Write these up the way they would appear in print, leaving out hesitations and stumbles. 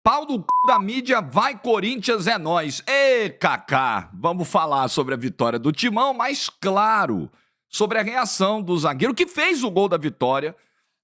Pau no c... da mídia, vai Corinthians, é nóis. Ê, Kaká, vamos falar sobre a vitória do Timão, mas claro, sobre a reação do zagueiro que fez o gol da vitória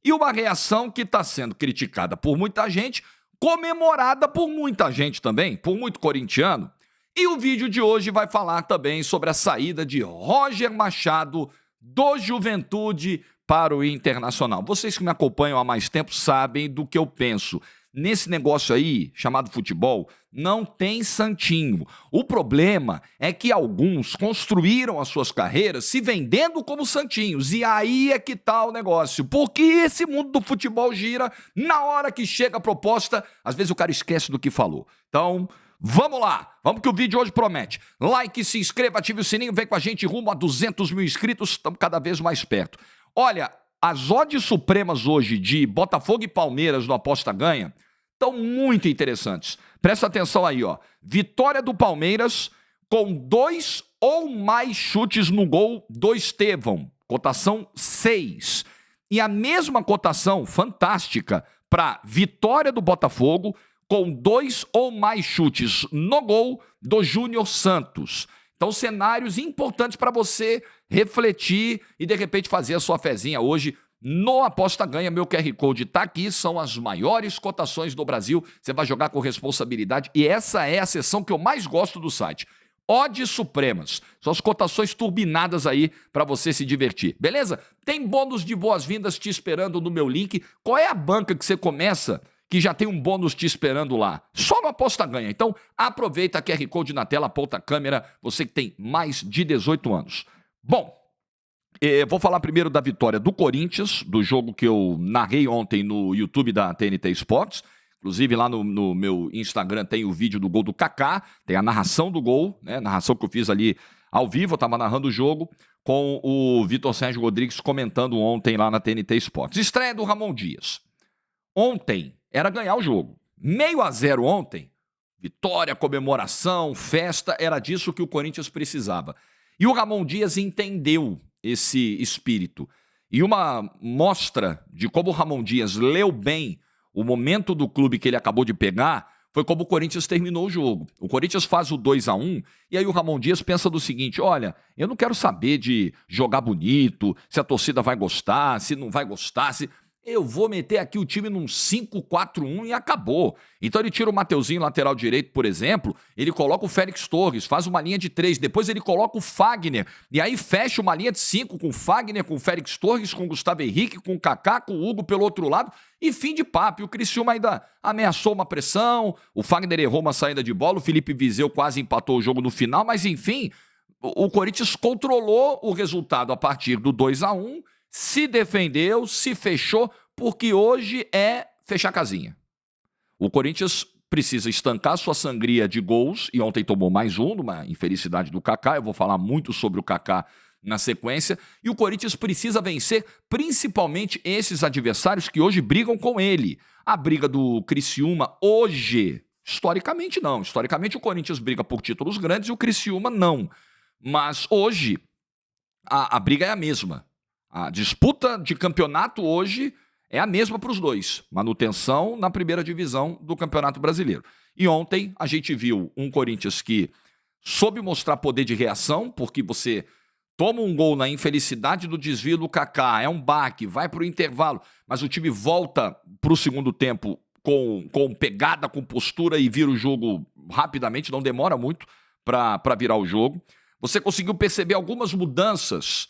e uma reação que está sendo criticada por muita gente, comemorada por muita gente também, por muito corintiano. E o vídeo de hoje vai falar também sobre a saída de Roger Machado do Juventude para o Internacional. Vocês que me acompanham há mais tempo sabem do que eu penso. Nesse negócio aí, chamado futebol, não tem santinho. O problema é que alguns construíram as suas carreiras se vendendo como santinhos. E aí é que tá o negócio. Porque esse mundo do futebol gira, na hora que chega a proposta, às vezes o cara esquece do que falou. Então, vamos lá. Vamos que o vídeo hoje promete. Like, se inscreva, ative o sininho, vem com a gente rumo a 200 mil inscritos. Estamos cada vez mais perto. Olha, as odds supremas hoje de Botafogo e Palmeiras no Aposta Ganha estão muito interessantes. Presta atenção aí, ó. Vitória do Palmeiras com 2 ou mais chutes no gol do Estevão. Cotação 6. E a mesma cotação fantástica para vitória do Botafogo com 2 ou mais chutes no gol do Júnior Santos. Então, cenários importantes para você refletir e, de repente, fazer a sua fezinha hoje no Aposta Ganha. Meu QR Code está aqui, são as maiores cotações do Brasil. Você vai jogar com responsabilidade e essa é a seção que eu mais gosto do site. Odds supremas, são as cotações turbinadas aí para você se divertir, beleza? Tem bônus de boas-vindas te esperando no meu link. Qual é a banca que você começa que já tem um bônus te esperando lá? Só no Aposta Ganha. Então, aproveita, QR Code na tela, aponta a câmera, você que tem mais de 18 anos. Bom, vou falar primeiro da vitória do Corinthians, do jogo que eu narrei ontem no YouTube da TNT Sports. Inclusive, lá no meu Instagram tem o vídeo do gol do Kaká, tem a narração do gol, né? Narração que eu fiz ali ao vivo, eu estava narrando o jogo, com o Vitor Sérgio Rodrigues comentando ontem lá na TNT Sports. Estreia do Ramon Dias. Ontem era ganhar o jogo. 0-0 ontem, vitória, comemoração, festa, era disso que o Corinthians precisava. E o Ramon Dias entendeu esse espírito. E uma mostra de como o Ramon Dias leu bem o momento do clube que ele acabou de pegar foi como o Corinthians terminou o jogo. O Corinthians faz o 2-1 e aí o Ramon Dias pensa do seguinte: olha, eu não quero saber de jogar bonito, se a torcida vai gostar, se não vai gostar, se... eu vou meter aqui o time num 5-4-1 e acabou. Então ele tira o Mateuzinho, lateral direito, por exemplo, ele coloca o Félix Torres, faz uma linha de 3, depois ele coloca o Fagner, e aí fecha uma linha de 5 com o Fagner, com o Félix Torres, com o Gustavo Henrique, com o Kaká, com o Hugo pelo outro lado, e fim de papo. E o Criciúma ainda ameaçou uma pressão, o Fagner errou uma saída de bola, o Felipe Viseu quase empatou o jogo no final, mas enfim, o Corinthians controlou o resultado a partir do 2-1, se defendeu, se fechou, porque hoje é fechar a casinha. O Corinthians precisa estancar sua sangria de gols, e ontem tomou mais um, numa infelicidade do Kaká, eu vou falar muito sobre o Kaká na sequência, e o Corinthians precisa vencer principalmente esses adversários que hoje brigam com ele. A briga do Criciúma hoje, historicamente não, historicamente o Corinthians briga por títulos grandes e o Criciúma não, mas hoje a briga é a mesma. A disputa de campeonato hoje é a mesma para os dois. Manutenção na primeira divisão do Campeonato Brasileiro. E ontem a gente viu um Corinthians que soube mostrar poder de reação, porque você toma um gol na infelicidade do desvio do Kaká, é um baque, vai para o intervalo, mas o time volta para o segundo tempo com pegada, com postura e vira o jogo rapidamente, não demora muito para virar o jogo. Você conseguiu perceber algumas mudanças,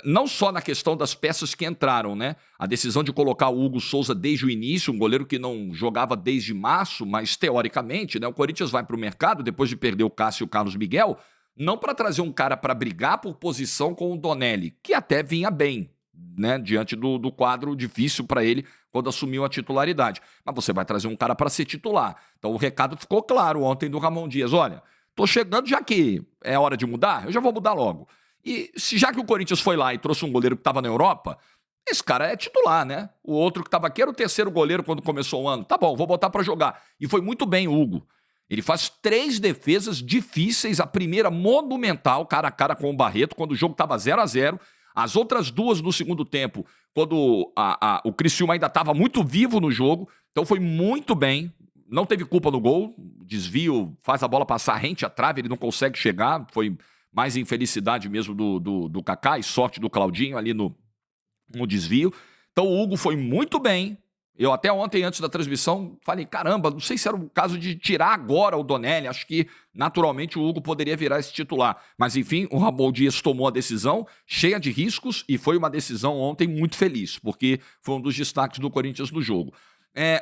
não só na questão das peças que entraram, né? A decisão de colocar o Hugo Souza desde o início, um goleiro que não jogava desde março, mas teoricamente, né? O Corinthians vai para o mercado, depois de perder o Cássio e o Carlos Miguel, não para trazer um cara para brigar por posição com o Donelli, que até vinha bem, né? Diante do quadro difícil para ele quando assumiu a titularidade. Mas você vai trazer um cara para ser titular. Então o recado ficou claro ontem do Ramon Dias: olha, tô chegando, já que é hora de mudar, eu já vou mudar logo. E já que o Corinthians foi lá e trouxe um goleiro que estava na Europa, esse cara é titular, né? O outro que estava aqui era o terceiro goleiro quando começou o ano. Tá bom, vou botar para jogar. E foi muito bem o Hugo. Ele faz 3 defesas difíceis, a primeira monumental, cara a cara com o Barreto, quando o jogo estava 0-0. As outras 2 no segundo tempo, quando o Criciúma ainda estava muito vivo no jogo. Então foi muito bem. não teve culpa no gol, desvio, faz a bola passar rente à trave, ele não consegue chegar, foi mais infelicidade mesmo do Kaká e sorte do Claudinho ali no desvio. Então o Hugo foi muito bem. Eu até ontem, antes da transmissão, falei, caramba, não sei se era o caso de tirar agora o Donelli, acho que naturalmente o Hugo poderia virar esse titular. Mas enfim, o Ramon Dias tomou a decisão, cheia de riscos, e foi uma decisão ontem muito feliz, porque foi um dos destaques do Corinthians no jogo.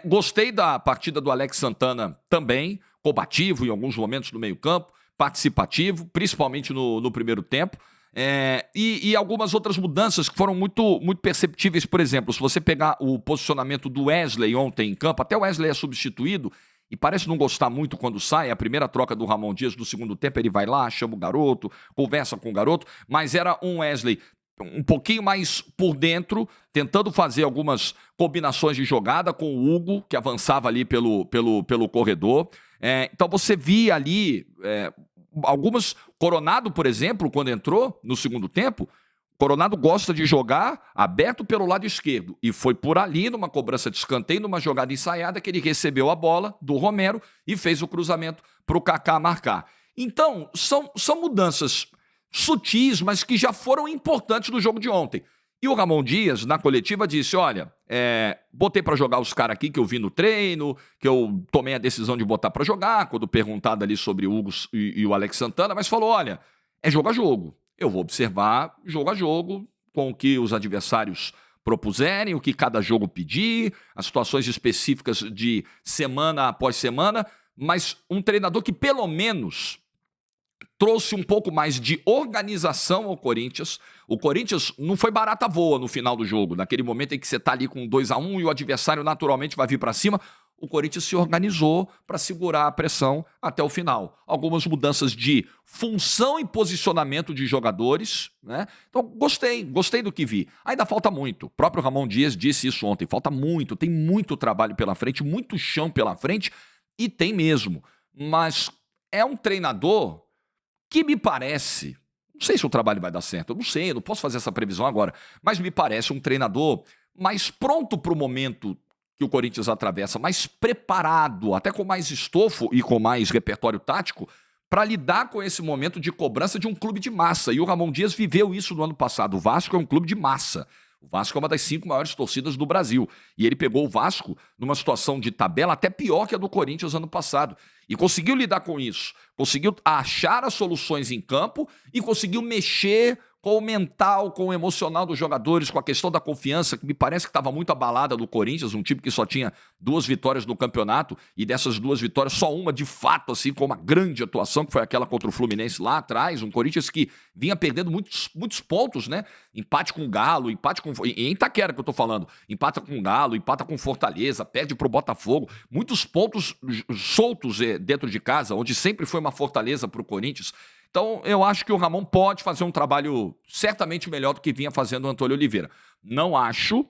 Gostei da partida do Alex Santana também, combativo em alguns momentos no meio-campo, participativo, principalmente no primeiro tempo. E algumas outras mudanças que foram muito, muito perceptíveis. Por exemplo, se você pegar o posicionamento do Wesley ontem em campo, até o Wesley é substituído e parece não gostar muito quando sai. A primeira troca do Ramon Dias no segundo tempo, ele vai lá, chama o garoto, conversa com o garoto, mas era um Wesley um pouquinho mais por dentro, tentando fazer algumas combinações de jogada com o Hugo, que avançava ali pelo corredor. Então você via ali algumas... Coronado, por exemplo, quando entrou no segundo tempo, Coronado gosta de jogar aberto pelo lado esquerdo. E foi por ali, numa cobrança de escanteio, numa jogada ensaiada, que ele recebeu a bola do Romero e fez o cruzamento para o Kaká marcar. Então, são mudanças sutis, mas que já foram importantes no jogo de ontem. E o Ramon Dias, na coletiva, disse, olha, botei para jogar os caras aqui que eu vi no treino, que eu tomei a decisão de botar para jogar, quando perguntado ali sobre o Hugo e o Alex Santana, mas falou, olha, é jogo a jogo. Eu vou observar jogo a jogo, com o que os adversários propuserem, o que cada jogo pedir, as situações específicas de semana após semana, mas um treinador que pelo menos trouxe um pouco mais de organização ao Corinthians. O Corinthians não foi barata voa no final do jogo. Naquele momento em que você está ali com 2-1 e o adversário naturalmente vai vir para cima, o Corinthians se organizou para segurar a pressão até o final. Algumas mudanças de função e posicionamento de jogadores, né? Então, gostei do que vi. Ainda falta muito. O próprio Ramon Dias disse isso ontem. Falta muito, tem muito trabalho pela frente, muito chão pela frente, e tem mesmo. Mas é um treinador que me parece, não sei se o trabalho vai dar certo, eu não sei, eu não posso fazer essa previsão agora, mas me parece um treinador mais pronto para o momento que o Corinthians atravessa, mais preparado, até com mais estofo e com mais repertório tático, para lidar com esse momento de cobrança de um clube de massa. E o Ramon Dias viveu isso no ano passado. O Vasco é um clube de massa. O Vasco é uma das 5 maiores torcidas do Brasil. E ele pegou o Vasco numa situação de tabela até pior que a do Corinthians ano passado. E conseguiu lidar com isso. Conseguiu achar as soluções em campo e conseguiu mexer com o mental, com o emocional dos jogadores, com a questão da confiança, que me parece que estava muito abalada do Corinthians, um time que só tinha 2 vitórias no campeonato, e dessas 2 vitórias, só uma de fato, assim, com uma grande atuação, que foi aquela contra o Fluminense lá atrás, um Corinthians que vinha perdendo muitos pontos, né? Empate com o Galo, empate com... Em Itaquera que eu tô falando, empata com o Galo, empata com Fortaleza, perde pro Botafogo, muitos pontos soltos dentro de casa, onde sempre foi uma fortaleza pro Corinthians. Então, eu acho que o Ramon pode fazer um trabalho certamente melhor do que vinha fazendo o Antônio Oliveira. Não acho,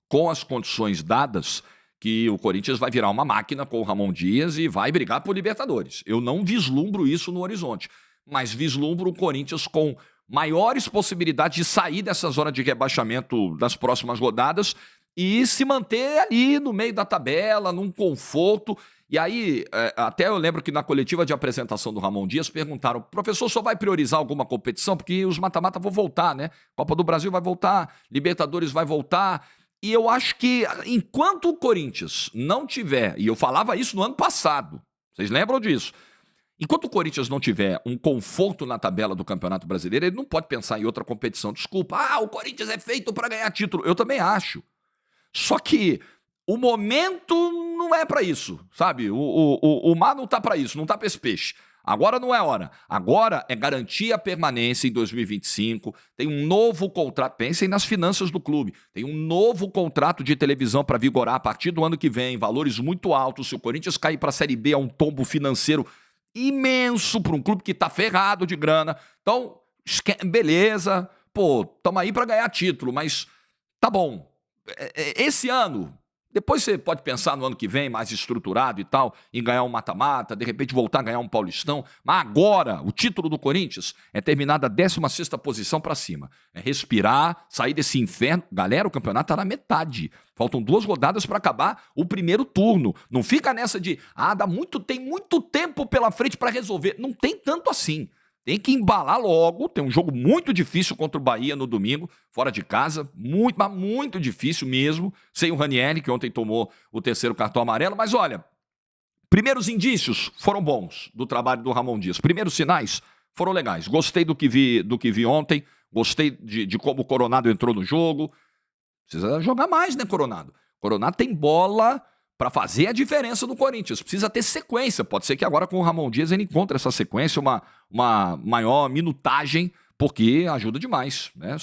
com as condições dadas, que o Corinthians vai virar uma máquina com o Ramon Dias e vai brigar por Libertadores. Eu não vislumbro isso no horizonte, mas vislumbro o Corinthians com maiores possibilidades de sair dessa zona de rebaixamento das próximas rodadas e se manter ali no meio da tabela, num conforto. E aí, até eu lembro que na coletiva de apresentação do Ramon Dias perguntaram, professor, só vai priorizar alguma competição? Porque os mata-mata vão voltar, né? Copa do Brasil vai voltar, Libertadores vai voltar. E eu acho que enquanto o Corinthians não tiver, e eu falava isso no ano passado, vocês lembram disso? Enquanto o Corinthians não tiver um conforto na tabela do Campeonato Brasileiro, ele não pode pensar em outra competição. Desculpa, o Corinthians é feito para ganhar título. Eu também acho. Só que o momento não é para isso, sabe? O mar não tá para isso, não tá para esse peixe. Agora não é hora. Agora é garantir a permanência em 2025. Tem um novo contrato. Pensem nas finanças do clube. Tem um novo contrato de televisão para vigorar a partir do ano que vem. Valores muito altos. Se o Corinthians cair para a Série B, é um tombo financeiro imenso para um clube que tá ferrado de grana. Então, beleza. Pô, tamo aí para ganhar título, mas tá bom. Esse ano... Depois você pode pensar no ano que vem, mais estruturado e tal, em ganhar um mata-mata, de repente voltar a ganhar um Paulistão. Mas agora, o título do Corinthians é terminar da 16ª posição para cima. É respirar, sair desse inferno. Galera, o campeonato tá na metade. Faltam 2 rodadas para acabar o primeiro turno. Não fica nessa de, tem muito tempo pela frente para resolver. Não tem tanto assim. Tem que embalar logo, tem um jogo muito difícil contra o Bahia no domingo, fora de casa, mas muito difícil mesmo, sem o Ranieri, que ontem tomou o 3º cartão amarelo, mas olha, primeiros indícios foram bons do trabalho do Ramon Dias, primeiros sinais foram legais, gostei do que vi ontem, gostei de como o Coronado entrou no jogo, precisa jogar mais, né, Coronado? Coronado tem bola para fazer a diferença no Corinthians. Precisa ter sequência. Pode ser que agora com o Ramon Dias ele encontre essa sequência, uma maior minutagem, porque ajuda demais. Né?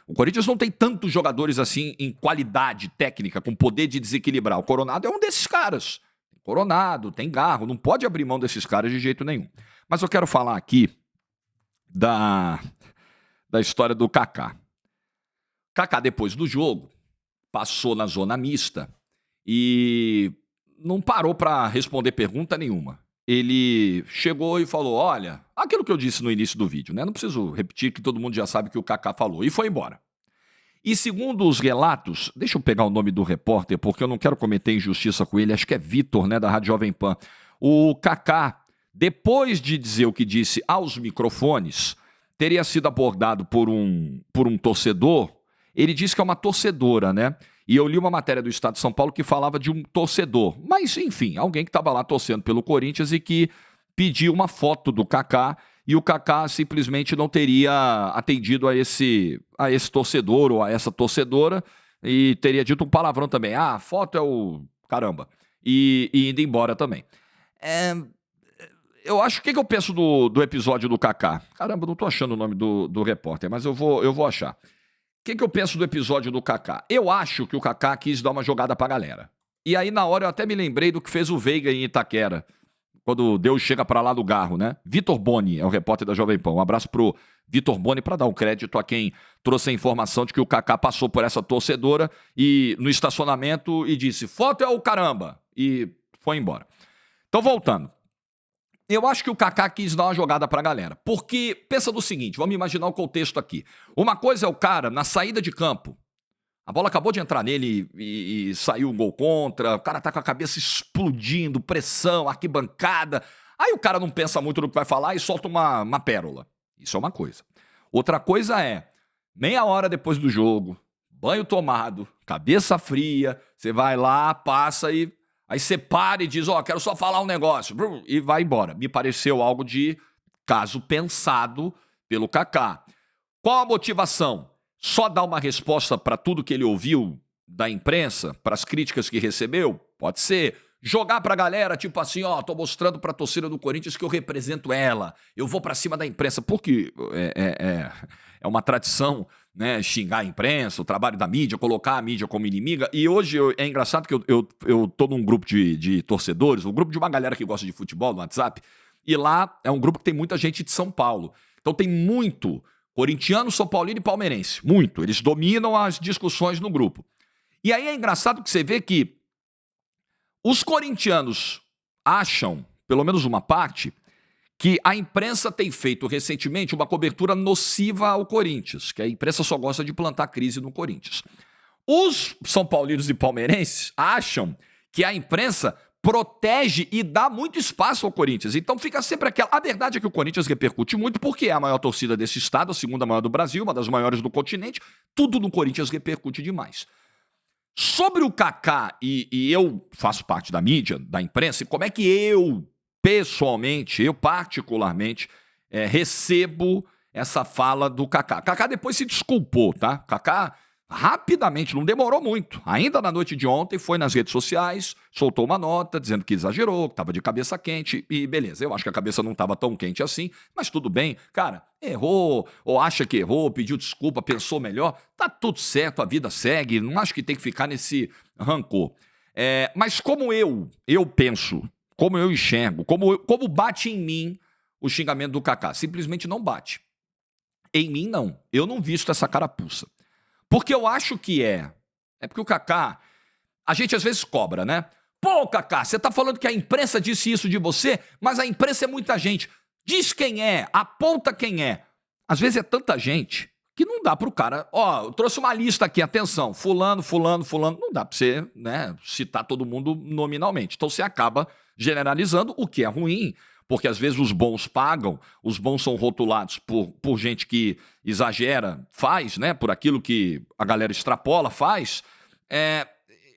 O Corinthians não tem tantos jogadores assim em qualidade técnica, com poder de desequilibrar. O Coronado é um desses caras. Coronado, tem Garro, não pode abrir mão desses caras de jeito nenhum. Mas eu quero falar aqui da história do Kaká. Kaká, depois do jogo, passou na zona mista e não parou para responder pergunta nenhuma. Ele chegou e falou, olha, aquilo que eu disse no início do vídeo, né? Não preciso repetir que todo mundo já sabe que o Kaká falou. E foi embora. E segundo os relatos, deixa eu pegar o nome do repórter, porque eu não quero cometer injustiça com ele, acho que é Vitor, né, da Rádio Jovem Pan. O Kaká, depois de dizer o que disse aos microfones, teria sido abordado por um torcedor. Ele disse que é uma torcedora, né? E eu li uma matéria do Estado de São Paulo que falava de um torcedor. Mas, enfim, alguém que estava lá torcendo pelo Corinthians e que pediu uma foto do Kaká e o Kaká simplesmente não teria atendido a esse torcedor ou a essa torcedora e teria dito um palavrão também. A foto é o caramba. E indo embora também. Eu acho, o que eu penso do episódio do Kaká? Caramba, não estou achando o nome do repórter, mas eu vou achar. O que eu penso do episódio do Kaká? Eu acho que o Kaká quis dar uma jogada pra galera. E aí, na hora, eu até me lembrei do que fez o Veiga em Itaquera, quando Deus chega pra lá do Garro, né? Vitor Boni é o repórter da Jovem Pan. Um abraço pro Vitor Boni pra dar um crédito a quem trouxe a informação de que o Kaká passou por essa torcedora e no estacionamento e disse, foto é o caramba! E foi embora. Então, voltando. Eu acho que o Kaká quis dar uma jogada pra galera. Porque, pensa no seguinte, vamos imaginar o contexto aqui. Uma coisa é o cara, na saída de campo, a bola acabou de entrar nele e saiu um gol contra, o cara tá com a cabeça explodindo, pressão, arquibancada. Aí o cara não pensa muito no que vai falar e solta uma pérola. Isso é uma coisa. Outra coisa é, meia hora depois do jogo, banho tomado, cabeça fria, você vai lá, passa e... Aí você para e diz, quero só falar um negócio, e vai embora. Me pareceu algo de caso pensado pelo Kaká. Qual a motivação? Só dar uma resposta para tudo que ele ouviu da imprensa, para as críticas que recebeu? Pode ser. Jogar para a galera, tipo assim, tô mostrando para a torcida do Corinthians que eu represento ela. Eu vou para cima da imprensa, porque é uma tradição, né, xingar a imprensa, o trabalho da mídia, colocar a mídia como inimiga. E hoje é engraçado que eu tô num grupo de torcedores, um grupo de uma galera que gosta de futebol no WhatsApp, e lá é um grupo que tem muita gente de São Paulo. Então tem muito corintiano, São Paulino e palmeirense. Muito. Eles dominam as discussões no grupo. E aí é engraçado que você vê que os corintianos acham, pelo menos uma parte, que a imprensa tem feito recentemente uma cobertura nociva ao Corinthians, que a imprensa só gosta de plantar crise no Corinthians. Os São Paulinos e palmeirenses acham que a imprensa protege e dá muito espaço ao Corinthians. Então fica sempre aquela... A verdade é que o Corinthians repercute muito porque é a maior torcida desse estado, a segunda maior do Brasil, uma das maiores do continente. Tudo no Corinthians repercute demais. Sobre o Kaká, e eu faço parte da mídia, da imprensa, e como é que eu, pessoalmente, eu particularmente, recebo essa fala do Kaká. Kaká depois se desculpou, tá? Kaká rapidamente, não demorou muito. Ainda na noite de ontem, foi nas redes sociais, soltou uma nota dizendo que exagerou, que estava de cabeça quente, e beleza. Eu acho que a cabeça não estava tão quente assim, mas tudo bem. Cara, errou, ou acha que errou, pediu desculpa, pensou melhor, tá tudo certo, a vida segue, não acho que tem que ficar nesse rancor. Mas como eu penso, como eu enxergo, como bate em mim o xingamento do Kaká? Simplesmente não bate. Em mim, não. Eu não visto essa carapuça. Porque eu acho que é porque o Kaká, A gente às vezes cobra, né? Pô, Kaká, você tá falando que a imprensa disse isso de você, mas a imprensa é muita gente. Diz quem é, aponta quem é. Às vezes é tanta gente que não dá pro cara... Ó, eu trouxe uma lista aqui, atenção, fulano, fulano, fulano. Não dá pra você, né, citar todo mundo nominalmente. Então você acaba generalizando, o que é ruim, porque às vezes os bons pagam, os bons são rotulados por gente que exagera, faz, né, por aquilo que a galera extrapola, faz.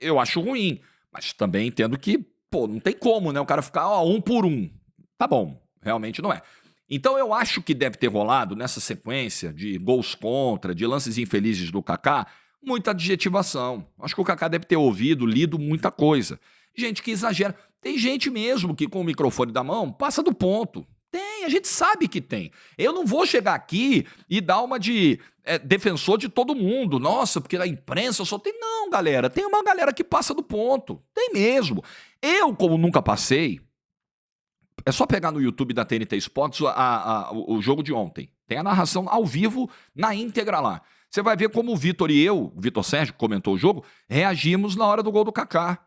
Eu acho ruim, mas também entendo que, pô, não tem como, né, o cara ficar, ó, um por um. Tá bom, realmente não é. Então eu acho que deve ter rolado nessa sequência de gols contra, de lances infelizes do Kaká, muita adjetivação. Acho que o Kaká deve ter ouvido, lido muita coisa. Gente que exagera. Tem gente mesmo que com o microfone da mão passa do ponto. Tem, a gente sabe que tem. Eu não vou chegar aqui e dar uma de defensor de todo mundo. Nossa, porque na imprensa só tem... Não, galera, tem uma galera que passa do ponto. Tem mesmo. Eu, como nunca passei... É só pegar no YouTube da TNT Sports o jogo de ontem. Tem a narração ao vivo, na íntegra lá. Você vai ver como o Vitor e eu, o Vitor Sérgio, que comentou o jogo, reagimos na hora do gol do Kaká.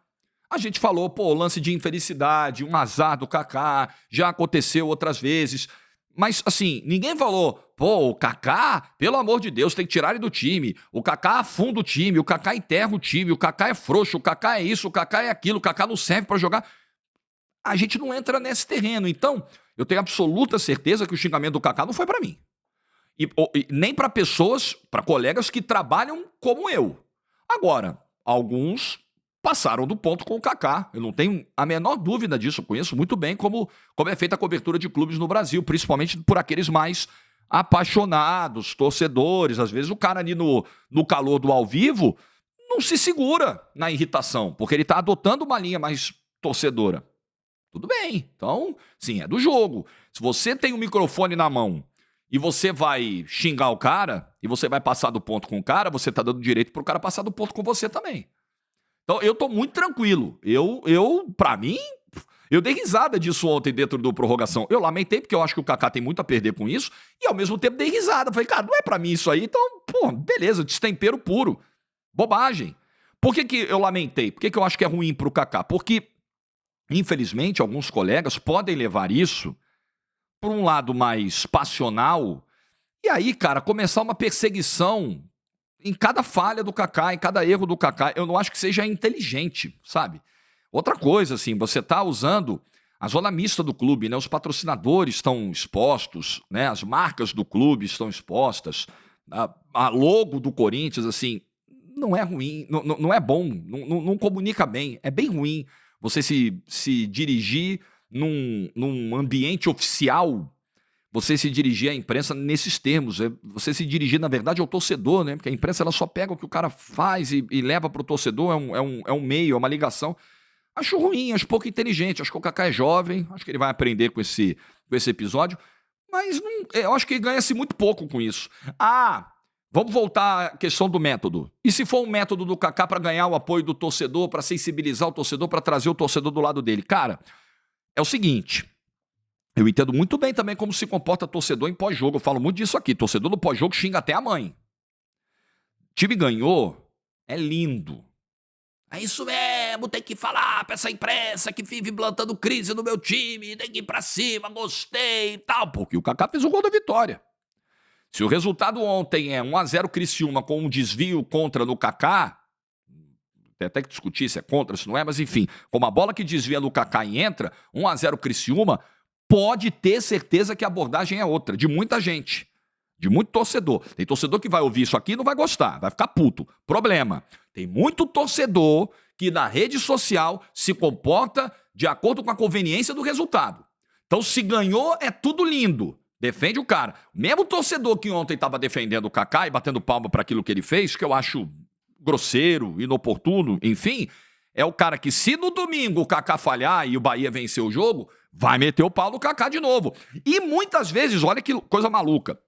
A gente falou, pô, lance de infelicidade, um azar do Kaká, já aconteceu outras vezes. Mas, assim, ninguém falou, pô, o Kaká, pelo amor de Deus, tem que tirar ele do time. O Kaká afunda o time, o Kaká enterra o time, o Kaká é frouxo, o Kaká é isso, o Kaká é aquilo, o Kaká não serve pra jogar... A gente não entra nesse terreno. Então, eu tenho absoluta certeza que o xingamento do Kaká não foi para mim. E nem para pessoas, para colegas que trabalham como eu. Agora, alguns passaram do ponto com o Kaká. Eu não tenho a menor dúvida disso. Eu conheço muito bem como é feita a cobertura de clubes no Brasil, principalmente por aqueles mais apaixonados, torcedores. Às vezes o cara ali no calor do ao vivo não se segura na irritação, porque ele está adotando uma linha mais torcedora. Tudo bem, então, sim, é do jogo. Se você tem um microfone na mão e você vai xingar o cara e você vai passar do ponto com o cara, você tá dando direito pro cara passar do ponto com você também. Então, eu tô muito tranquilo. Pra mim, eu dei risada disso ontem dentro do prorrogação. Eu lamentei porque eu acho que o Kaká tem muito a perder com isso e ao mesmo tempo dei risada. Falei, cara, não é pra mim isso aí, então, pô, beleza, destempero puro. Bobagem. Por que eu lamentei? Por que eu acho que é ruim pro Kaká? Porque infelizmente, alguns colegas podem levar isso por um lado mais passional e aí, cara, começar uma perseguição em cada falha do Kaká, em cada erro do Kaká. Eu não acho que seja inteligente, sabe? Outra coisa, assim, você tá usando a zona mista do clube, né? Os patrocinadores estão expostos, né? As marcas do clube estão expostas, a logo do Corinthians, assim, não é ruim, não é bom, não comunica bem, é bem ruim. Você se dirigir num ambiente oficial, você se dirigir à imprensa nesses termos, você se dirigir, na verdade, ao torcedor, né? Porque a imprensa ela só pega o que o cara faz e leva para o torcedor, é um meio, é uma ligação. Acho ruim, acho pouco inteligente, acho que o Kaká é jovem, acho que ele vai aprender com esse episódio, mas eu acho que ganha-se muito pouco com isso. Vamos voltar à questão do método. E se for um método do Kaká para ganhar o apoio do torcedor, para sensibilizar o torcedor, para trazer o torcedor do lado dele? Cara, é o seguinte, eu entendo muito bem também como se comporta torcedor em pós-jogo. Eu falo muito disso aqui. Torcedor no pós-jogo xinga até a mãe. O time ganhou, é lindo. É isso mesmo, tem que falar pra essa imprensa que vive plantando crise no meu time, tem que ir pra cima, gostei e tal. Porque o Kaká fez o gol da vitória. Se o resultado ontem é 1-0 Criciúma com um desvio contra no Kaká, tem até que discutir se é contra, se não é, mas enfim, com uma bola que desvia no Kaká e entra, 1-0 Criciúma, pode ter certeza que a abordagem é outra, de muita gente, de muito torcedor. Tem torcedor que vai ouvir isso aqui e não vai gostar, vai ficar puto. Problema, tem muito torcedor que na rede social se comporta de acordo com a conveniência do resultado. Então se ganhou, é tudo lindo. Defende o cara. Mesmo torcedor que ontem estava defendendo o Kaká e batendo palma para aquilo que ele fez, que eu acho grosseiro, inoportuno, enfim, é o cara que se no domingo o Kaká falhar e o Bahia vencer o jogo, vai meter o pau no Kaká de novo. E muitas vezes, olha que coisa maluca,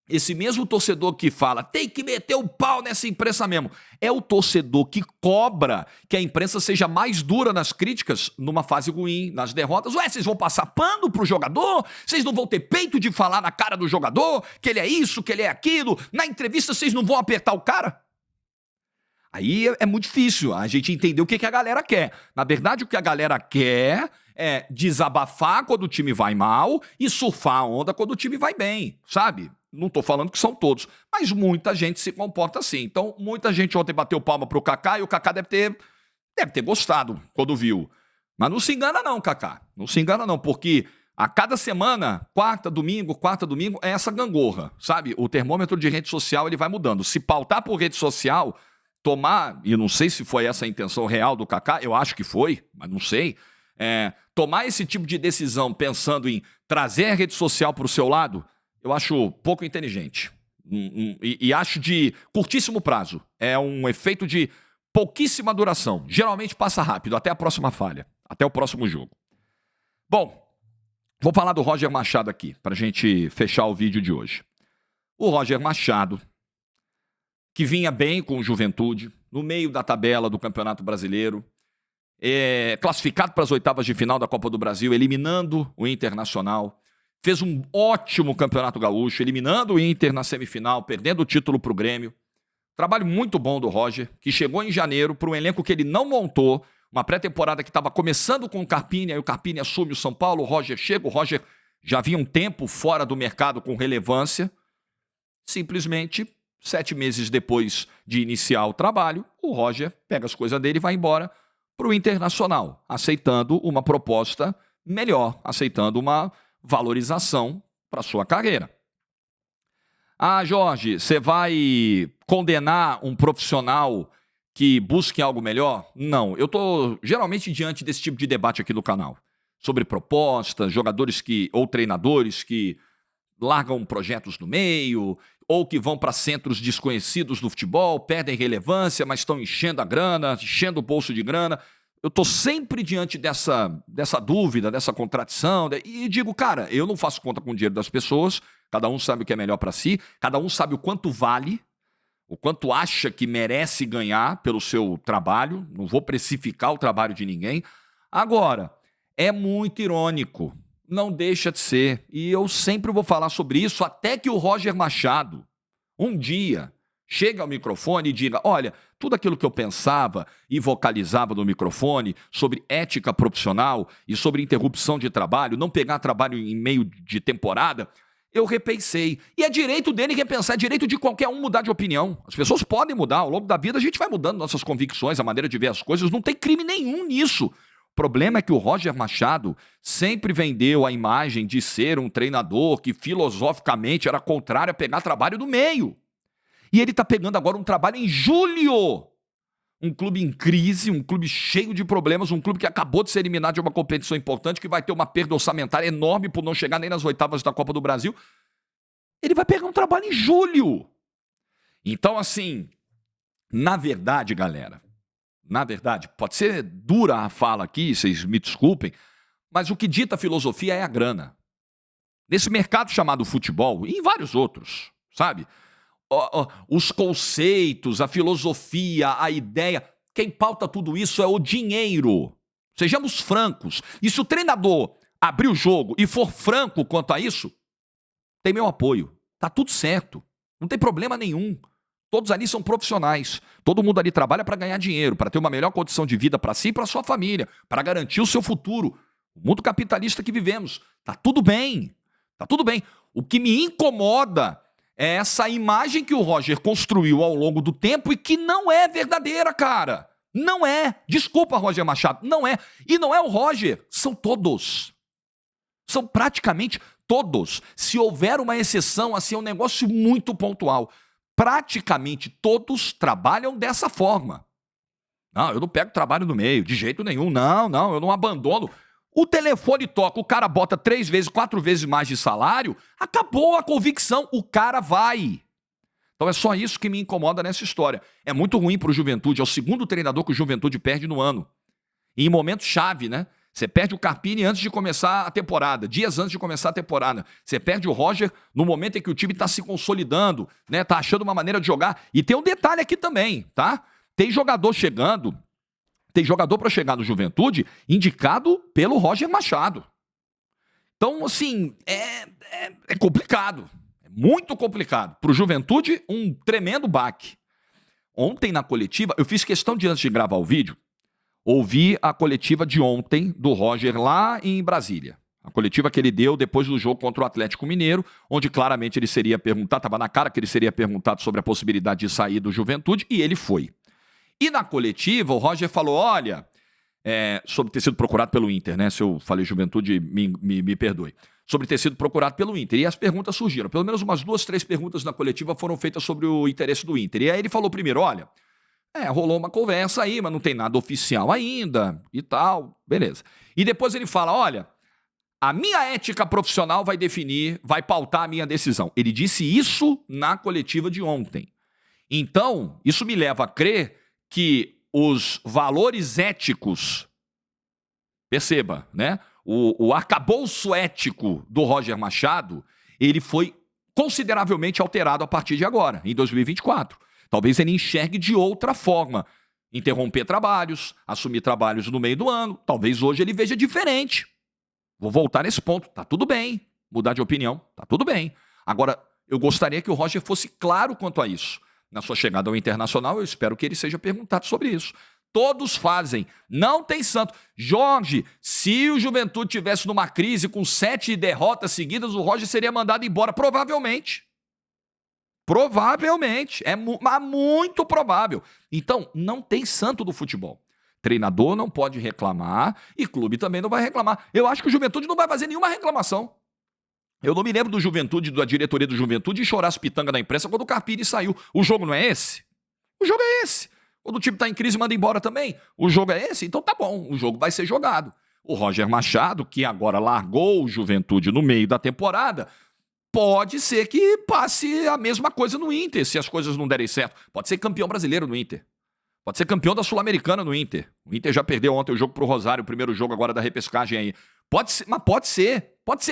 esse mesmo torcedor que fala, tem que meter o pau nessa imprensa mesmo, é o torcedor que cobra que a imprensa seja mais dura nas críticas numa fase ruim, nas derrotas. Ué, vocês vão passar pano pro jogador? Vocês não vão ter peito de falar na cara do jogador que ele é isso, que ele é aquilo? Na entrevista vocês não vão apertar o cara? Aí é muito difícil a gente entender o que a galera quer. Na verdade, o que a galera quer é desabafar quando o time vai mal e surfar a onda quando o time vai bem, sabe? Não tô falando que são todos, mas muita gente se comporta assim. Então, muita gente ontem bateu palma pro Kaká e o Kaká deve ter gostado quando viu. Mas não se engana não, Kaká. Não se engana não, porque a cada semana, quarta, domingo, é essa gangorra, sabe? O termômetro de rede social ele vai mudando. Se pautar por rede social, tomar, e não sei se foi essa a intenção real do Kaká, eu acho que foi, mas não sei, tomar esse tipo de decisão pensando em trazer a rede social para o seu lado, eu acho pouco inteligente. E acho de curtíssimo prazo. É um efeito de pouquíssima duração. Geralmente passa rápido, até a próxima falha, até o próximo jogo. Bom, vou falar do Roger Machado aqui, para a gente fechar o vídeo de hoje. O Roger Machado, que vinha bem com o Juventude, no meio da tabela do Campeonato Brasileiro, classificado para as oitavas de final da Copa do Brasil, eliminando o Internacional, fez um ótimo Campeonato Gaúcho, eliminando o Inter na semifinal, perdendo o título para o Grêmio. Trabalho muito bom do Roger, que chegou em janeiro para um elenco que ele não montou, uma pré-temporada que estava começando com o Carpini, aí o Carpini assume o São Paulo, o Roger chega, o Roger já vinha um tempo fora do mercado com relevância. Simplesmente, 7 meses depois de iniciar o trabalho, o Roger pega as coisas dele e vai embora para o Internacional, aceitando uma proposta melhor, aceitando uma valorização para sua carreira. Ah, Jorge, você vai condenar um profissional que busque algo melhor? Não, eu estou geralmente diante desse tipo de debate aqui no canal, sobre propostas, jogadores ou treinadores que largam projetos no meio, ou que vão para centros desconhecidos do futebol, perdem relevância, mas estão enchendo a grana, enchendo o bolso de grana. Eu estou sempre diante dessa dúvida, dessa contradição, e digo, cara, eu não faço conta com o dinheiro das pessoas, cada um sabe o que é melhor para si, cada um sabe o quanto vale, o quanto acha que merece ganhar pelo seu trabalho, não vou precificar o trabalho de ninguém. Agora, é muito irônico, não deixa de ser, e eu sempre vou falar sobre isso até que o Roger Machado, um dia, chegue ao microfone e diga, olha, tudo aquilo que eu pensava e vocalizava no microfone sobre ética profissional e sobre interrupção de trabalho, não pegar trabalho em meio de temporada, eu repensei. E é direito dele repensar, é direito de qualquer um mudar de opinião. As pessoas podem mudar, ao longo da vida a gente vai mudando nossas convicções, a maneira de ver as coisas, não tem crime nenhum nisso. O problema é que o Roger Machado sempre vendeu a imagem de ser um treinador que filosoficamente era contrário a pegar trabalho do meio. E ele está pegando agora um trabalho em julho. Um clube em crise, um clube cheio de problemas, um clube que acabou de ser eliminado de uma competição importante, que vai ter uma perda orçamentária enorme por não chegar nem nas oitavas da Copa do Brasil. Ele vai pegar um trabalho em julho. Então, assim, na verdade, galera, pode ser dura a fala aqui, vocês me desculpem, mas o que dita a filosofia é a grana. Nesse mercado chamado futebol, e em vários outros, sabe? Os conceitos, a filosofia, a ideia, quem pauta tudo isso é o dinheiro. Sejamos francos. E se o treinador abrir o jogo e for franco quanto a isso, tem meu apoio. Tá tudo certo. Não tem problema nenhum. Todos ali são profissionais. Todo mundo ali trabalha para ganhar dinheiro, para ter uma melhor condição de vida para si e para sua família, para garantir o seu futuro. O mundo capitalista que vivemos. Tá tudo bem. Tá tudo bem. O que me incomoda é essa imagem que o Roger construiu ao longo do tempo e que não é verdadeira, cara. Não é. Desculpa, Roger Machado, não é. E não é o Roger, são todos. São praticamente todos. Se houver uma exceção, assim, é um negócio muito pontual. Praticamente todos trabalham dessa forma. Não, eu não pego trabalho no meio, de jeito nenhum. Não, eu não abandono. O telefone toca, o cara bota 3 vezes, 4 vezes mais de salário, acabou a convicção, o cara vai. Então é só isso que me incomoda nessa história. É muito ruim para o Juventude, é o segundo treinador que o Juventude perde no ano. E em momento-chave, né? Você perde o Carpini antes de começar a temporada, dias antes de começar a temporada. Você perde o Roger no momento em que o time está se consolidando, né? Tá achando uma maneira de jogar. E tem um detalhe aqui também, tá? Tem jogador chegando... Tem jogador para chegar no Juventude indicado pelo Roger Machado. Então, assim, é complicado. É muito complicado. Para o Juventude, um tremendo baque. Ontem na coletiva, eu fiz questão de, antes de gravar o vídeo, ouvir a coletiva de ontem do Roger lá em Brasília. A coletiva que ele deu depois do jogo contra o Atlético Mineiro, onde claramente ele seria perguntado, estava na cara que ele seria perguntado sobre a possibilidade de sair do Juventude, e ele foi. E na coletiva, o Roger falou, olha, sobre ter sido procurado pelo Inter, né? Se eu falei Juventude, me perdoe. Sobre ter sido procurado pelo Inter. E as perguntas surgiram. Pelo menos umas 2, 3 perguntas na coletiva foram feitas sobre o interesse do Inter. E aí ele falou primeiro, olha, rolou uma conversa aí, mas não tem nada oficial ainda e tal, beleza. E depois ele fala, olha, a minha ética profissional vai definir, vai pautar a minha decisão. Ele disse isso na coletiva de ontem. Então, isso me leva a crer que os valores éticos, perceba, né? O arcabouço ético do Roger Machado, ele foi consideravelmente alterado a partir de agora, em 2024. Talvez ele enxergue de outra forma. Interromper trabalhos, assumir trabalhos no meio do ano. Talvez hoje ele veja diferente. Vou voltar nesse ponto. Tá tudo bem. Mudar de opinião. Tá tudo bem. Agora, eu gostaria que o Roger fosse claro quanto a isso. Na sua chegada ao Internacional, eu espero que ele seja perguntado sobre isso. Todos fazem. Não tem santo. Jorge, se o Juventude tivesse numa crise com 7 derrotas seguidas, o Roger seria mandado embora. Provavelmente. Provavelmente. É muito provável. Então, não tem santo do futebol. Treinador não pode reclamar e clube também não vai reclamar. Eu acho que o Juventude não vai fazer nenhuma reclamação. Eu não me lembro do Juventude, da diretoria do Juventude, chorar as pitangas da imprensa quando o Carpini saiu. O jogo não é esse? O jogo é esse. Quando o time está em crise, manda embora também. O jogo é esse? Então tá bom, o jogo vai ser jogado. O Roger Machado, que agora largou o Juventude no meio da temporada, pode ser que passe a mesma coisa no Inter, se as coisas não derem certo. Pode ser campeão brasileiro no Inter. Pode ser campeão da Sul-Americana no Inter. O Inter já perdeu ontem o jogo pro Rosário, o primeiro jogo agora da repescagem aí. Pode ser, mas pode ser. Pode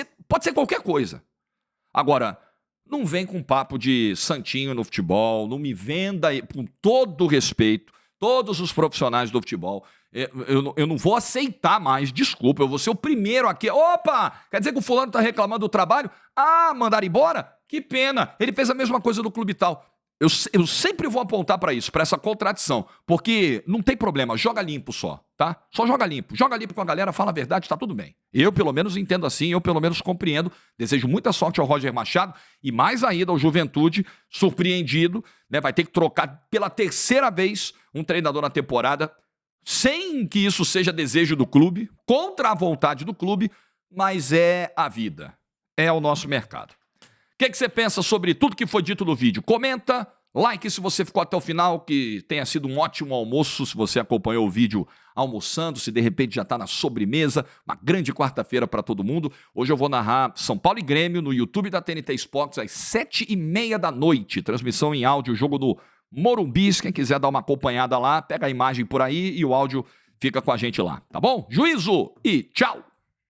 ser qualquer coisa. Agora, não vem com papo de santinho no futebol, não me venda, com todo respeito, todos os profissionais do futebol. Eu não vou aceitar mais, desculpa, eu vou ser o primeiro aqui. Opa, quer dizer que o fulano tá reclamando do trabalho? Ah, mandaram embora? Que pena, ele fez a mesma coisa no clube e tal. Eu sempre vou apontar para isso, para essa contradição, porque não tem problema, joga limpo só, tá? Só joga limpo com a galera, fala a verdade, tá tudo bem. Eu, pelo menos, entendo assim, eu, pelo menos, compreendo. Desejo muita sorte ao Roger Machado e mais ainda ao Juventude, surpreendido, né? Vai ter que trocar pela 3ª vez um treinador na temporada, sem que isso seja desejo do clube, contra a vontade do clube, mas é a vida, é o nosso mercado. O que você pensa sobre tudo que foi dito no vídeo? Comenta, like se você ficou até o final, que tenha sido um ótimo almoço, se você acompanhou o vídeo almoçando, se de repente já está na sobremesa, uma grande quarta-feira para todo mundo. Hoje eu vou narrar São Paulo e Grêmio no YouTube da TNT Sports às 7h30 da noite. Transmissão em áudio, jogo no Morumbi. Quem quiser dar uma acompanhada lá, pega a imagem por aí e o áudio fica com a gente lá, tá bom? Juízo e tchau!